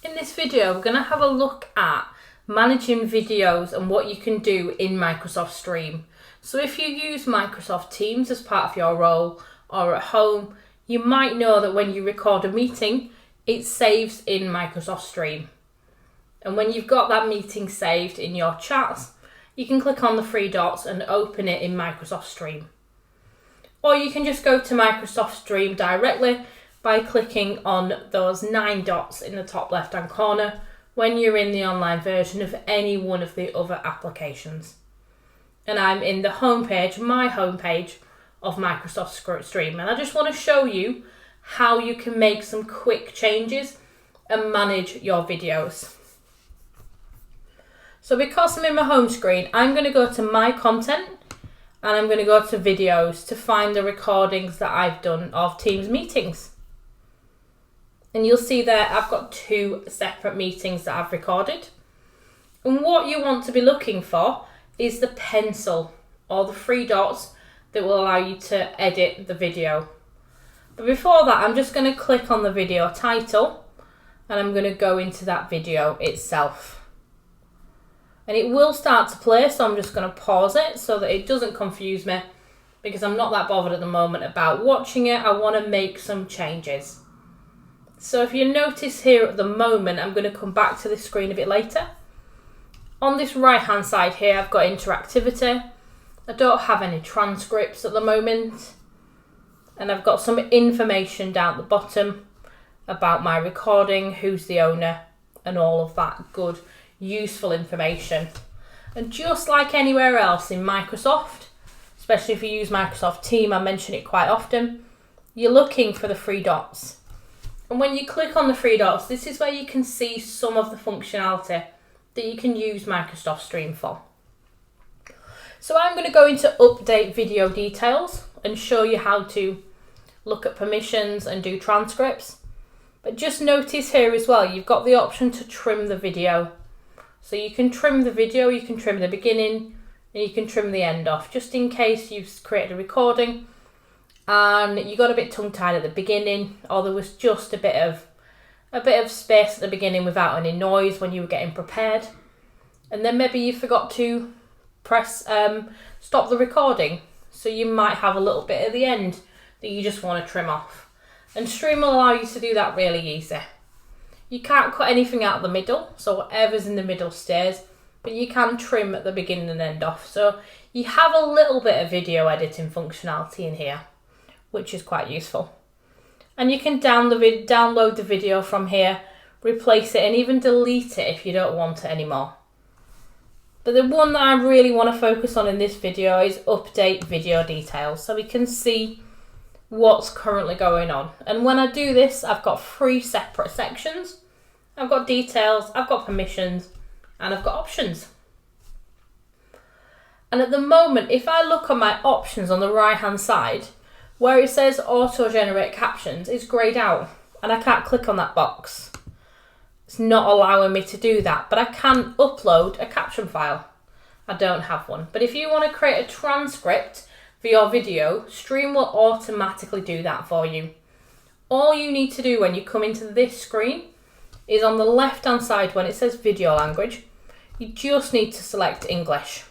In this video, we're going to have a look at managing videos and what you can do in Microsoft Stream. So if you use Microsoft Teams as part of your role or at home, you might know that when you record a meeting, it saves in Microsoft Stream. And when you've got that meeting saved in your chats, you can click on the three dots and open it in Microsoft Stream. Or you can just go to Microsoft Stream directly by clicking on those 9 dots in the top left hand corner when you're in the online version of any one of the other applications. And I'm in the homepage, my homepage of Microsoft Stream, and I just want to show you how you can make some quick changes and manage your videos. So because I'm in my home screen, I'm going to go to my content and I'm going to go to videos to find the recordings that I've done of Teams meetings. And you'll see there I've got 2 separate meetings that I've recorded. And what you want to be looking for is the pencil or the 3 dots that will allow you to edit the video. But before that, I'm just going to click on the video title and I'm going to go into that video itself. And it will start to play, so I'm just going to pause it so that it doesn't confuse me, because I'm not that bothered at the moment about watching it. I want to make some changes. So if you notice here at the moment, I'm going to come back to this screen a bit later. On this right hand side here, I've got interactivity. I don't have any transcripts at the moment. And I've got some information down at the bottom about my recording, who's the owner, and all of that good, useful information. And just like anywhere else in Microsoft, especially if you use Microsoft Teams, I mention it quite often, you're looking for the 3 dots. And when you click on the 3 dots, this is where you can see some of the functionality that you can use Microsoft Stream for. So I'm going to go into update video details and show you how to look at permissions and do transcripts. But just notice here as well, you've got the option to trim the video. So you can trim the video, you can trim the beginning, and you can trim the end off, just in case you've created a recording and you got a bit tongue-tied at the beginning, or there was just a bit of space at the beginning without any noise when you were getting prepared, and then maybe you forgot to press stop the recording, so you might have a little bit at the end that you just want to trim off. And Stream will allow you to do that really easy. You can't cut anything out of the middle, so whatever's in the middle stays, but you can trim at the beginning and end off. So you have a little bit of video editing functionality in here, which is quite useful. And you can download the video from here, replace it, and even delete it if you don't want it anymore. But the one that I really want to focus on in this video is update video details, so we can see what's currently going on. And when I do this, I've got 3 separate sections. I've got details, I've got permissions, and I've got options. And at the moment, if I look at my options on the right hand side, where it says auto-generate captions, it's greyed out and I can't click on that box. It's not allowing me to do that, but I can upload a caption file. I don't have one. But if you want to create a transcript for your video, Stream will automatically do that for you. All you need to do when you come into this screen is on the left hand side when it says video language, you just need to select English.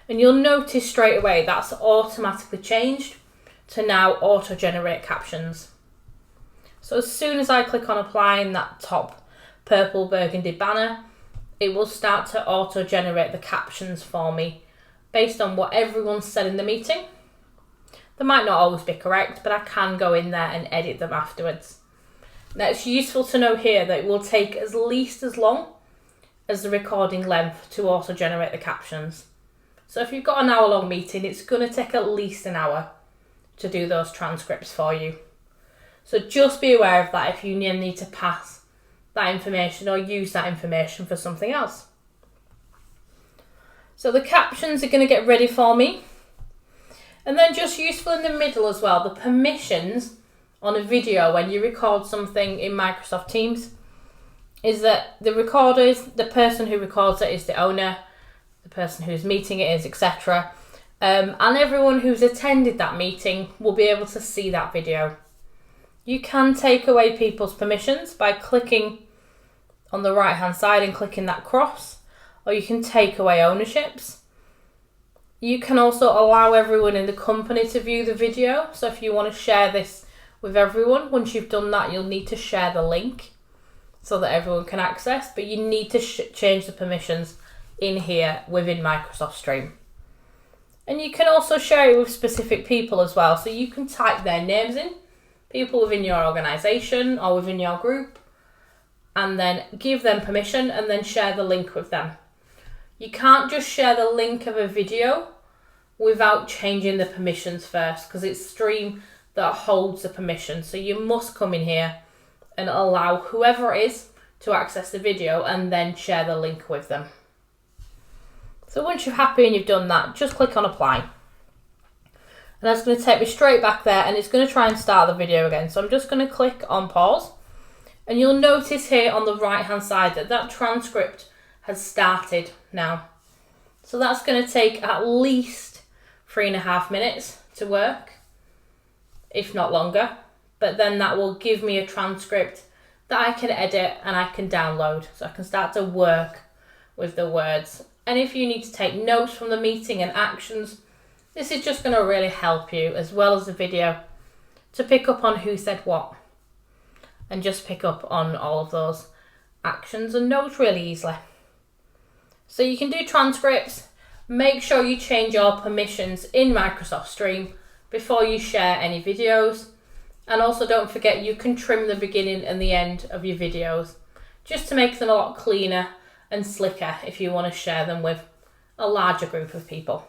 And you'll notice straight away that's automatically changed to now auto-generate captions. So as soon as I click on applying that top purple burgundy banner, it will start to auto-generate the captions for me based on what everyone said in the meeting. They might not always be correct, but I can go in there and edit them afterwards. Now it's useful to know here that it will take at least as long as the recording length to auto-generate the captions. So if you've got an hour-long meeting, it's going to take at least an hour to do those transcripts for you. So just be aware of that if you need to pass that information or use that information for something else. So the captions are going to get ready for me. And then just useful in the middle as well, the permissions on a video when you record something in Microsoft Teams is that the recorder is the person who records it is the owner, the person who's meeting it is, etc. And everyone who's attended that meeting will be able to see that video. You can take away people's permissions by clicking on the right hand side and clicking that cross, or you can take away ownerships. You can also allow everyone in the company to view the video. So if you want to share this with everyone, once you've done that, you'll need to share the link so that everyone can access, but you need to change the permissions in here within Microsoft Stream. And you can also share it with specific people as well. So you can type their names in, people within your organization or within your group, and then give them permission and then share the link with them. You can't just share the link of a video without changing the permissions first, because it's Stream that holds the permission. So you must come in here and allow whoever it is to access the video and then share the link with them. So once you're happy and you've done that, just click on apply. And that's going to take me straight back there, and it's going to try and start the video again. So I'm just going to click on pause, and you'll notice here on the right hand side that that transcript has started now. So that's going to take at least 3.5 minutes to work, if not longer. But then that will give me a transcript that I can edit and I can download, so I can start to work with the words. And if you need to take notes from the meeting and actions, this is just going to really help you, as well as the video, to pick up on who said what and just pick up on all of those actions and notes really easily. So you can do transcripts. Make sure you change your permissions in Microsoft Stream before you share any videos. And also don't forget, you can trim the beginning and the end of your videos just to make them a lot cleaner and slicker if you want to share them with a larger group of people.